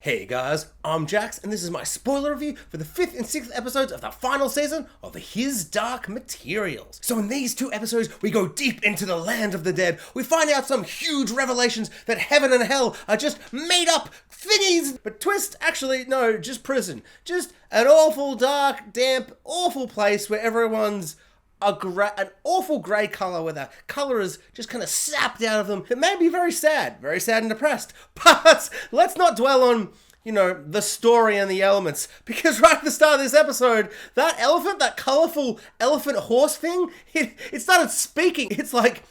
Hey guys, I'm Jax, and this is my spoiler review for the 5th and 6th episodes of the final season of His Dark Materials. So in these two episodes, we go deep into the land of the dead. We find out some huge revelations that heaven and hell are just made up thingies. But twist, actually, no, just prison. Just an awful, dark, damp, awful place where everyone's an awful grey colour where the colour is just kind of sapped out of them. It may be very sad and depressed, but let's not dwell on, the story and the elements, because right at the start of this episode, that elephant, that colourful elephant horse thing, it started speaking. It's like,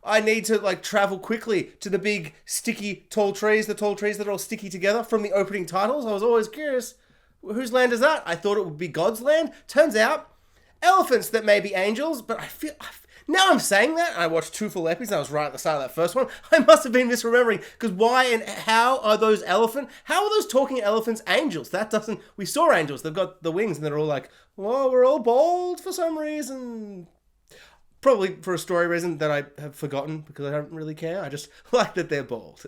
I need to travel quickly to the big sticky tall trees that are all sticky together from the opening titles. I was always curious, whose land is that? I thought it would be God's land. Turns out, elephants that may be angels, but now I'm saying that, I watched two full episodes, and I was right at the start of that first one. I must have been misremembering, because why and how are those talking elephants angels? We saw angels, they've got the wings, and they're all like, whoa, we're all bald for some reason. Probably for a story reason that I have forgotten, because I don't really care. I just like that they're bald.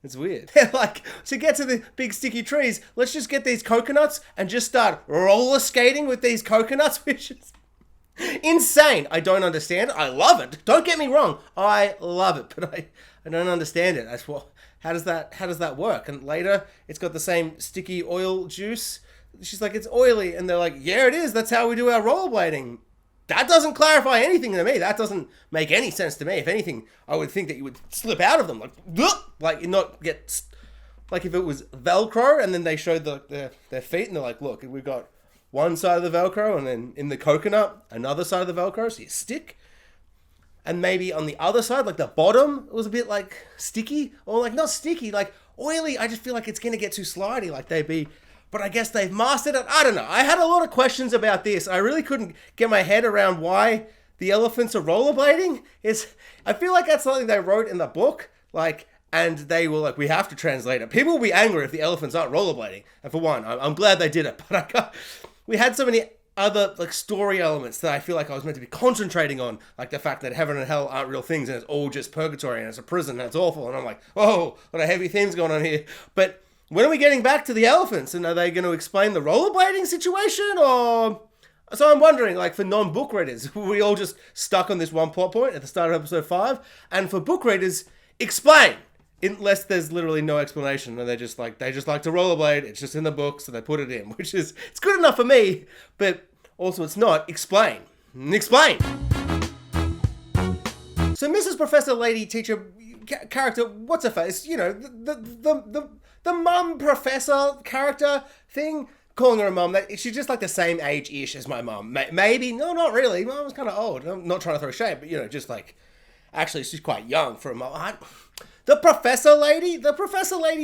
It's weird. They're like, to get to the big sticky trees, let's just get these coconuts and just start roller skating with these coconuts, which is insane. I don't understand. I love it. Don't get me wrong. I love it, but I don't understand it. How does that work? And later, it's got the same sticky oil juice. She's like, it's oily. And they're like, yeah, it is. That's how we do our rollerblading. That doesn't clarify anything to me. That doesn't make any sense to me. If anything, I would think that you would slip out of them, not get, like if it was Velcro and then they showed their feet and they're like, look, we've got one side of the Velcro and then in the coconut, another side of the Velcro, so you stick. And maybe on the other side, like the bottom, it was a bit like sticky, or like not sticky, like oily. I just feel like it's going to get too slidey, like they'd be. But I guess they've mastered it. I don't know. I had a lot of questions about this. I really couldn't get my head around why the elephants are rollerblading. I feel like that's something they wrote in the book, and they were like, we have to translate it. People will be angry if the elephants aren't rollerblading. And for one, I'm glad they did it. But we had so many other story elements that I feel like I was meant to be concentrating on, like the fact that heaven and hell aren't real things and it's all just purgatory and it's a prison and it's awful. And I'm like, whoa, a lot of heavy themes going on here. But when are we getting back to the elephants? And are they going to explain the rollerblading situation? Or so I'm wondering, for non-book readers, were we all just stuck on this one plot point at the start of episode 5? And for book readers, explain! Unless there's literally no explanation, and they just like to rollerblade. It's just in the book, so they put it in, which is, it's good enough for me, but also it's not. Explain. So Mrs. Professor Lady Teacher character, what's her face? The mum professor character thing, calling her a mum. She's just like the same age-ish as my mum. Maybe, no, not really. Mum's kind of old. I'm not trying to throw shade, but actually she's quite young for a mum. The professor lady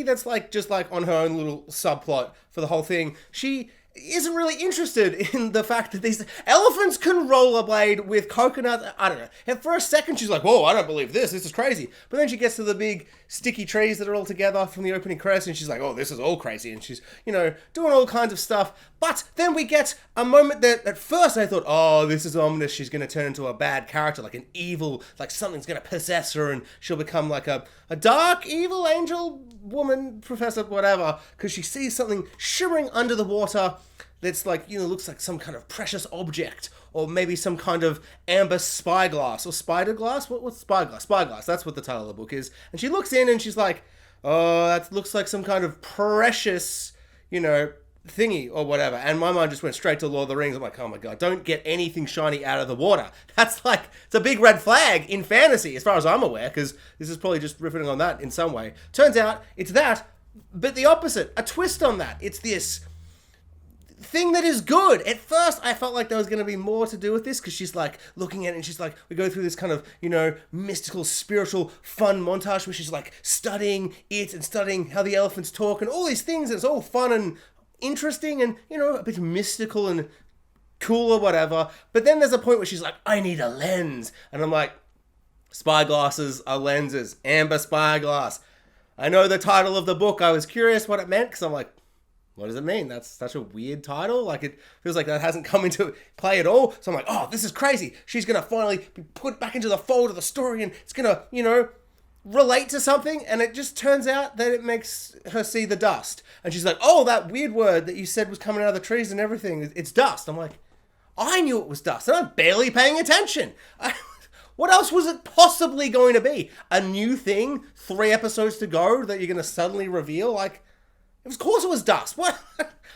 that's just on her own little subplot for the whole thing, she isn't really interested in the fact that these elephants can rollerblade with coconuts. I don't know. And for a second, she's like, whoa, I don't believe this. This is crazy. But then she gets to the big sticky trees that are all together from the opening credits, and she's like, oh, this is all crazy. And she's, doing all kinds of stuff. But then we get a moment that at first I thought, oh, this is ominous. She's going to turn into a bad character, like an evil, something's going to possess her and she'll become like a dark, evil angel woman, professor, whatever, because she sees something shimmering under the water that's looks like some kind of precious object, or maybe some kind of amber spyglass, or spider glass? What's spyglass? Spyglass, that's what the title of the book is. And she looks in and she's like, oh, that looks like some kind of precious, thingy or whatever. And my mind just went straight to Lord of the Rings. I'm like, oh my god, don't get anything shiny out of the water. That's it's a big red flag in fantasy, as far as I'm aware, because this is probably just riffing on that in some way. Turns out it's that, but the opposite, a twist on that. It's this thing that is good. At first, I felt like there was going to be more to do with this, because she's looking at it and she's we go through this kind of, mystical, spiritual, fun montage where she's studying it and studying how the elephants talk and all these things, and it's all fun and interesting and, a bit mystical and cool or whatever. But then there's a point where she's like, I need a lens. And I'm like, spyglasses are lenses. Amber spyglass. I know the title of the book. I was curious what it meant, because I'm like, what does it mean? That's such a weird title. It feels like that hasn't come into play at all. So I'm like, oh, this is crazy. She's going to finally be put back into the fold of the story, and it's going to, relate to something, and it just turns out that it makes her see the dust. And she's like, oh, that weird word that you said was coming out of the trees and everything, it's dust. I'm like, I knew it was dust, and I'm barely paying attention. What else was it possibly going to be? A new thing, 3 episodes to go, that you're going to suddenly reveal? Like, of course it was dust. What?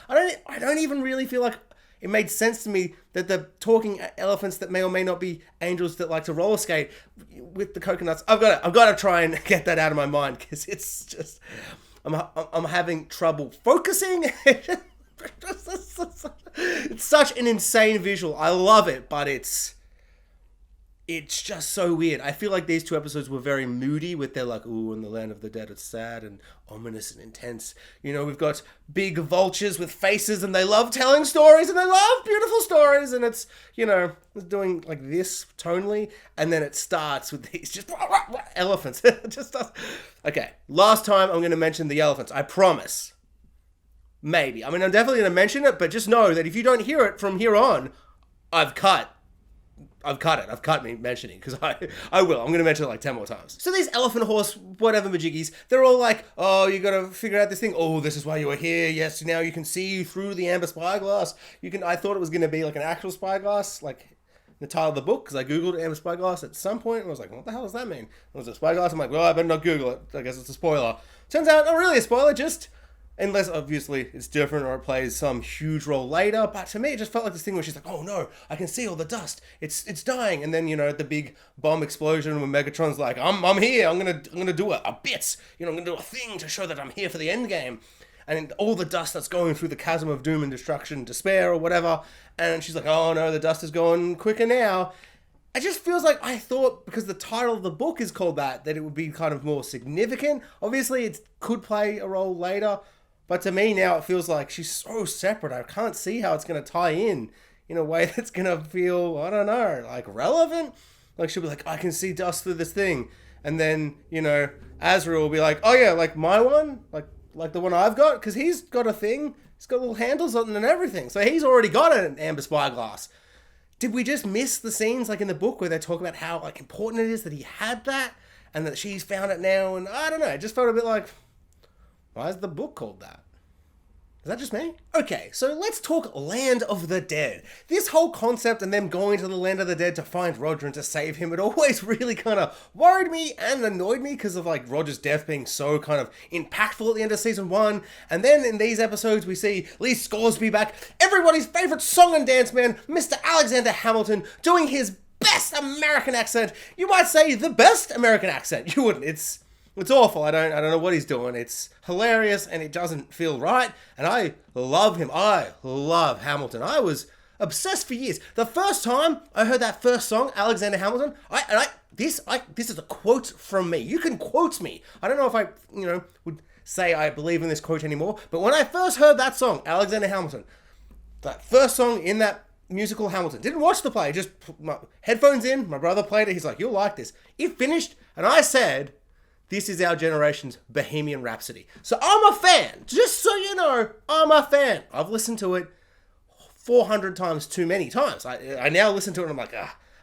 I don't even really feel like it made sense to me that the talking elephants that may or may not be angels that like to roller skate with the coconuts. I've got to try and get that out of my mind, because it's just I'm having trouble focusing. It's such an insane visual. I love it, but it's just so weird. I feel like these 2 episodes were very moody, with their like, ooh, in the land of the dead, it's sad and ominous and intense. You know, we've got big vultures with faces, and they love telling stories, and they love beautiful stories, and it's, you know, it's doing like this tonally, and then it starts with these just elephants. It just does. Okay, last time I'm going to mention the elephants. I promise. Maybe. I mean, I'm definitely going to mention it, but just know that if you don't hear it from here on, I've cut it. I've cut me mentioning, because I will. I'm going to mention it like 10 more times. So these elephant, horse, whatever majiggies, they're all like, oh, you got to figure out this thing. Oh, this is why you were here. Yes, now you can see through the amber spyglass. I thought it was going to be like an actual spyglass, like the title of the book, because I googled amber spyglass at some point, and I was like, what the hell does that mean? It was a spyglass. I'm like, well, I better not Google it. I guess it's a spoiler. Turns out, not really a spoiler, just... unless, obviously, it's different or it plays some huge role later. But to me, it just felt like this thing where she's like, oh no, I can see all the dust. It's dying. And then, you know, the big bomb explosion when Megatron's like, I'm here. I'm gonna do a bit. You know, I'm gonna do a thing to show that I'm here for the end game. And all the dust that's going through the chasm of doom and destruction, despair or whatever. And she's like, oh no, the dust is going quicker now. It just feels like I thought, because the title of the book is called that it would be kind of more significant. Obviously, it could play a role later. But to me now, it feels like she's so separate. I can't see how it's going to tie in a way that's going to feel, I don't know, like relevant. Like she'll be like, I can see dust through this thing. And then, you know, Azriel will be like, oh yeah, like my one, like the one I've got. Because he's got a thing. He's got little handles on it and everything. So he's already got an amber spyglass. Did we just miss the scenes like in the book where they talk about how like important it is that he had that? And that she's found it now? And I don't know, it just felt a bit like... why is the book called that? Is that just me? Okay, so let's talk Land of the Dead. This whole concept and them going to the Land of the Dead to find Roger and to save him, it always really kind of worried me and annoyed me because of like Roger's death being so kind of impactful at the end of season 1. And then in these episodes we see Lee Scoresby back, everybody's favourite song and dance man, Mr. Alexander Hamilton, doing his best American accent. You might say the best American accent. You wouldn't. It's awful. I don't know what he's doing. It's hilarious and it doesn't feel right. And I love him. I love Hamilton. I was obsessed for years. The first time I heard that first song, Alexander Hamilton, this is a quote from me. You can quote me. I don't know if I, would say I believe in this quote anymore. But when I first heard that song, Alexander Hamilton, that first song in that musical Hamilton, didn't watch the play, just put my headphones in, my brother played it, he's like, you'll like this. It finished and I said... this is our generation's Bohemian Rhapsody. So I'm a fan. Just so you know, I'm a fan. I've listened to it 400 times too many times. I now listen to it and I'm like,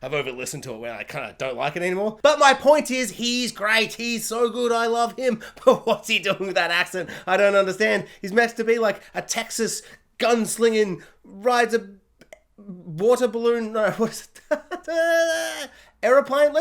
I've over-listened to it where I kind of don't like it anymore. But my point is, he's great. He's so good. I love him. But what's he doing with that accent? I don't understand. He's meant to be like a Texas gunslinging, rides a water balloon. No, what's it? Aeroplane?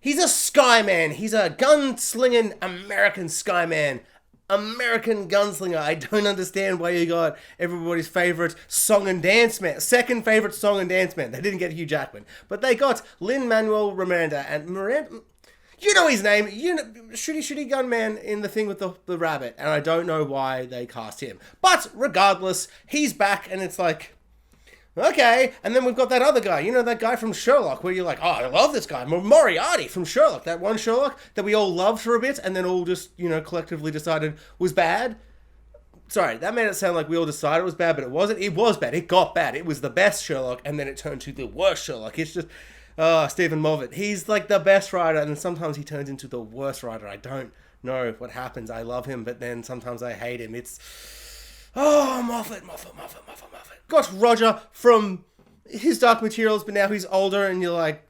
He's a skyman. He's a gunslinging American skyman. American gunslinger. I don't understand why you got everybody's favorite song and dance man. Second favorite song and dance man. They didn't get Hugh Jackman. But they got Lin-Manuel Miranda. And Miranda... you know his name. You know, shitty gunman in the thing with the rabbit. And I don't know why they cast him. But regardless, he's back and it's like... okay, and then we've got that other guy, that guy from Sherlock, where you're like, oh, I love this guy, Moriarty from Sherlock, that one Sherlock that we all loved for a bit, and then all just, collectively decided was bad. Sorry, that made it sound like we all decided it was bad, but it wasn't. It was bad. It got bad. It was the best Sherlock, and then it turned to the worst Sherlock. It's just, Stephen Moffat. He's like the best writer, and sometimes he turns into the worst writer. I don't know what happens. I love him, but then sometimes I hate him. It's... oh, Moffat. Got Roger from His Dark Materials, but now he's older, and you're like,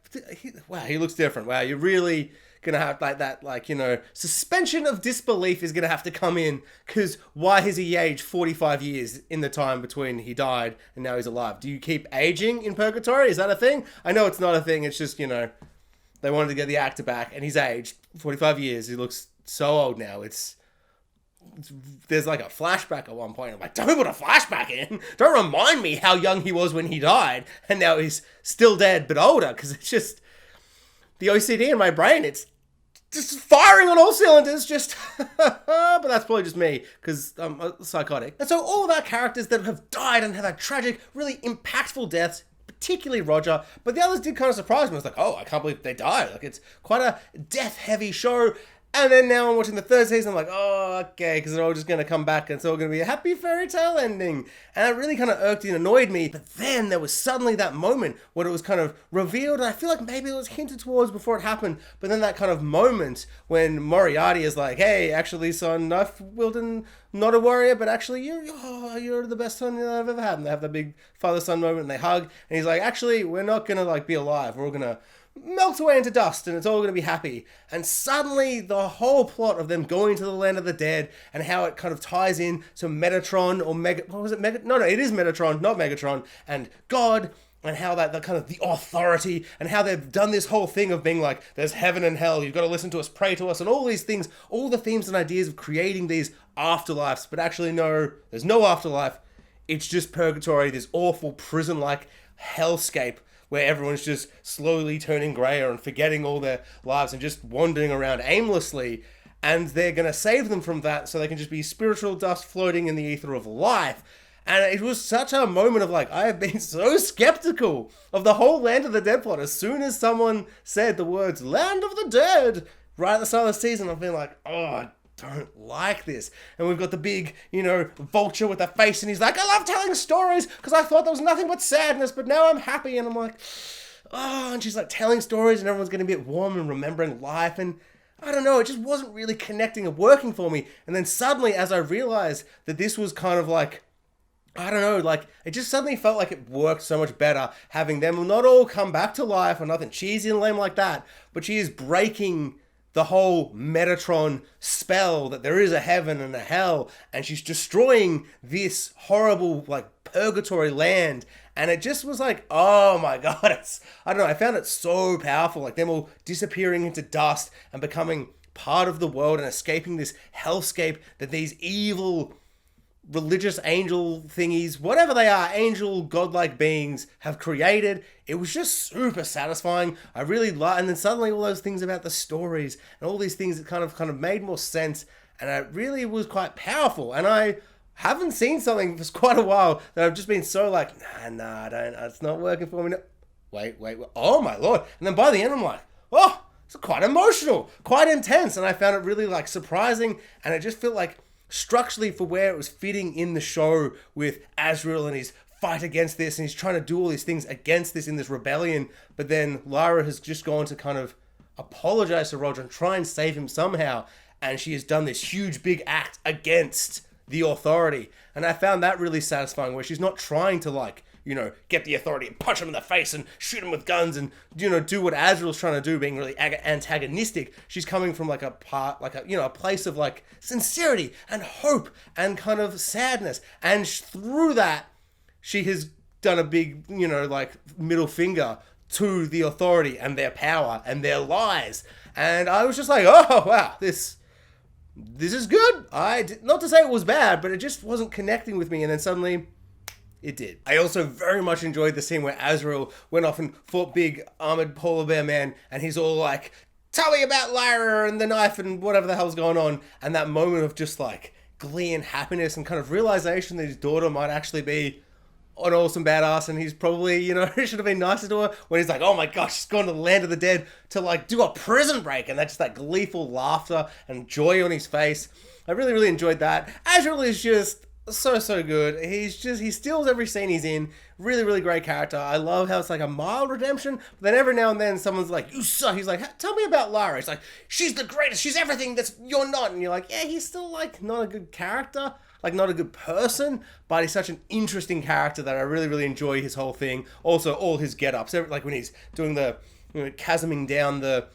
wow, he looks different. Wow, you really gonna have like that, like, suspension of disbelief is gonna have to come in, because why has he aged 45 years in the time between he died and now he's alive? Do you keep aging in purgatory? Is that a thing? I know it's not a thing. It's just, they wanted to get the actor back, and he's aged 45 years. He looks so old now. There's like a flashback at one point. I'm like, don't put a flashback in. Don't remind me how young he was when he died, and now he's still dead but older, because it's just the OCD in my brain. It's just firing on all cylinders. But that's probably just me, because I'm psychotic. And so all of our characters that have died and have had tragic, really impactful deaths, particularly Roger, but the others did kind of surprise me. I was like, oh, I can't believe they died. Like, it's quite a death-heavy show. And then now I'm watching the third season, I'm like, oh, okay, because they're all just going to come back and it's all going to be a happy fairy tale ending. And it really kind of irked and annoyed me. But then there was suddenly that moment when it was kind of revealed, and I feel like maybe it was hinted towards before it happened, but then that kind of moment when Moriarty is like, hey, actually, son, Knife Wilden, not a warrior, but actually, you're the best son that I've ever had. And they have that big father-son moment, and they hug, and he's like, actually, we're not going to, like, be alive. We're all going to melt away into dust, and it's all going to be happy. And suddenly the whole plot of them going to the land of the dead and how it kind of ties in to Metatron or it is Metatron, not Megatron, and God, and how that the kind of the authority, and how they've done this whole thing of being like, there's heaven and hell, you've got to listen to us, pray to us, and all these things, all the themes and ideas of creating these afterlives. But actually, no, there's no afterlife. It's just purgatory, this awful prison-like hellscape where everyone's just slowly turning grayer and forgetting all their lives and just wandering around aimlessly. And they're going to save them from that so they can just be spiritual dust floating in the ether of life. And it was such a moment of like, I have been so skeptical of the whole Land of the Dead plot. As soon as someone said the words Land of the Dead right at the start of the season, I've been like, oh, I don't like this. And we've got the big, vulture with the face, and he's like, I love telling stories because I thought there was nothing but sadness, but now I'm happy. And I'm like, oh, and she's like telling stories, and everyone's getting a bit warm and remembering life. And I don't know, it just wasn't really connecting and working for me. And then suddenly, as I realized that this was kind of like, I don't know, like, it just suddenly felt like it worked so much better having them not all come back to life or nothing cheesy and lame like that, but she is breaking the whole Metatron spell that there is a heaven and a hell, and she's destroying this horrible, like, purgatory land. And it just was like, oh my God, I don't know, I found it so powerful, like them all disappearing into dust and becoming part of the world and escaping this hellscape that these evil religious angel thingies, whatever they are, angel godlike beings have created. It was just super satisfying. I really liked, and then suddenly all those things about the stories and all these things that kind of made more sense, and it really was quite powerful. And I haven't seen something for quite a while that I've just been so like, nah, it's not working for me. No. Wait, oh my Lord. And then by the end I'm like, oh, it's quite emotional, quite intense, and I found it really like surprising, and it just felt like structurally for where it was fitting in the show with Azriel and his fight against this, and he's trying to do all these things against this in this rebellion, but then Lyra has just gone to kind of apologize to Roger and try and save him somehow, and she has done this huge big act against the authority, and I found that really satisfying, where she's not trying to like, get the authority and punch him in the face and shoot him with guns and, do what Azriel's trying to do, being really antagonistic. She's coming from like a place of like sincerity and hope and kind of sadness. And through that, she has done a big, like middle finger to the authority and their power and their lies. And I was just like, oh, wow, this is good. Not to say it was bad, but it just wasn't connecting with me. And then suddenly it did. I also very much enjoyed the scene where Azriel went off and fought big armored polar bear man, and he's all like, tell me about Lyra and the knife and whatever the hell's going on. And that moment of just like glee and happiness and kind of realization that his daughter might actually be an awesome badass, and he's probably, he should have been nicer to her, when he's like, oh my gosh, she's gone to the land of the dead to like do a prison break, and that's just that gleeful laughter and joy on his face. I really, really enjoyed that. Azriel is just so good. He steals every scene he's in. Really, really great character. I love how it's like a mild redemption, but then every now and then someone's like, you suck. He's like, tell me about Lyra. He's like, she's the greatest. She's everything that's you're not. And you're like, yeah, he's still like not a good character, like not a good person, but he's such an interesting character that I really, really enjoy his whole thing. Also, all his get-ups, like when he's doing the chasming down the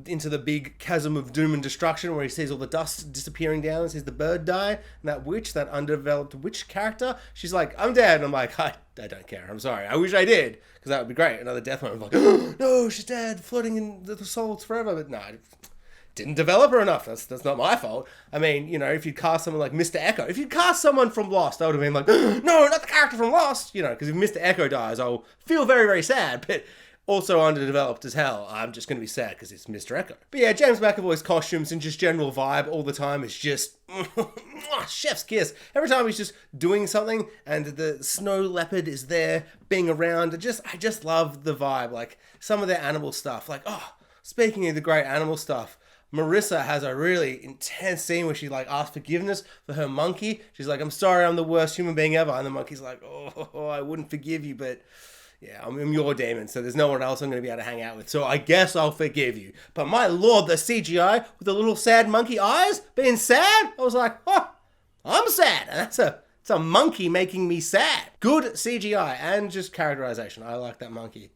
into the big chasm of doom and destruction where he sees all the dust disappearing down and sees the bird die. And that witch, that undeveloped witch character, she's like, I'm dead. And I'm like, I don't care. I'm sorry. I wish I did, because that would be great. Another death moment. I'm like, oh, no, she's dead, floating in the souls forever. But no, didn't develop her enough. That's not my fault. I mean, you know, if you'd cast someone like Mr. Echo, if you'd cast someone from Lost, I would have been like, no, not the character from Lost. You know, because if Mr. Echo dies, I'll feel very, very sad. But also underdeveloped as hell. I'm just going to be sad because it's Mr. Echo. But yeah, James McAvoy's costumes and just general vibe all the time is just chef's kiss. Every time he's just doing something and the snow leopard is there being around, I just love the vibe. Like some of their animal stuff. Like, oh, speaking of the great animal stuff, Marissa has a really intense scene where she like asks forgiveness for her monkey. She's like, I'm sorry, I'm the worst human being ever. And the monkey's like, oh, I wouldn't forgive you, but yeah, I'm your demon, so there's no one else I'm going to be able to hang out with. So I guess I'll forgive you. But my lord, the CGI with the little sad monkey eyes being sad, I was like, oh, I'm sad. And it's a monkey making me sad. Good CGI and just characterization. I like that monkey.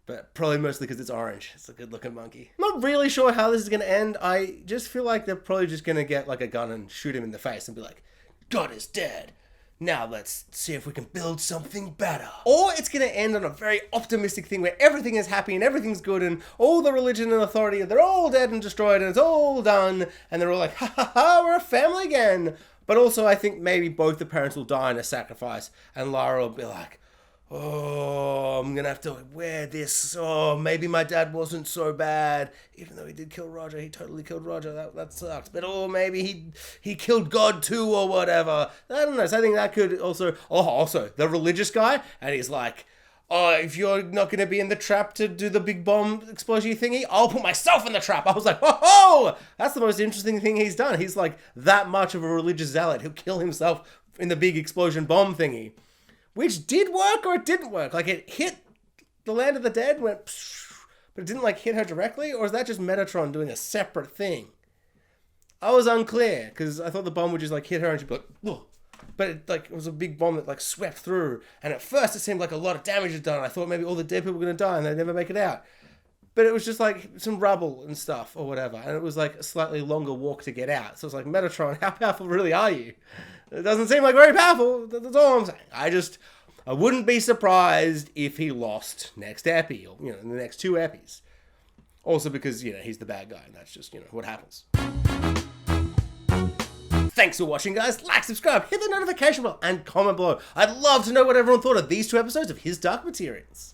But probably mostly because it's orange. It's a good looking monkey. I'm not really sure how this is going to end. I just feel like they're probably just going to get like a gun and shoot him in the face and be like, God is dead. Now let's see if we can build something better. Or it's going to end on a very optimistic thing where everything is happy and everything's good and all the religion and authority, they're all dead and destroyed and it's all done. And they're all like, ha ha ha, we're a family again. But also I think maybe both the parents will die in a sacrifice and Lara will be like, oh, I'm going to have to wear this. Oh, maybe my dad wasn't so bad. Even though he did kill Roger, he totally killed Roger. That sucks. But oh, maybe he killed God too or whatever. I don't know. So I think that could also... Oh, also, the religious guy. And he's like, oh, if you're not going to be in the trap to do the big bomb explosion thingy, I'll put myself in the trap. I was like, oh, that's the most interesting thing he's done. He's like that much of a religious zealot. He'll kill himself in the big explosion bomb thingy. Which did work or it didn't work. Like it hit the land of the dead, went psh, but it didn't like hit her directly? Or is that just Metatron doing a separate thing? I was unclear because I thought the bomb would just like hit her and she'd be like, ugh. But it was a big bomb that like swept through. And at first it seemed like a lot of damage had done. I thought maybe all the dead people were going to die and they'd never make it out. But it was just like some rubble and stuff or whatever. And it was like a slightly longer walk to get out. So it's like, Metatron, how powerful really are you? It doesn't seem like very powerful. That's all I'm saying. I wouldn't be surprised if he lost next epi, or, you know, in the next 2 epis. Also because, you know, he's the bad guy, and that's just, you know, what happens. Thanks for watching, guys. Like, subscribe, hit the notification bell, and comment below. I'd love to know what everyone thought of these 2 episodes of His Dark Materials.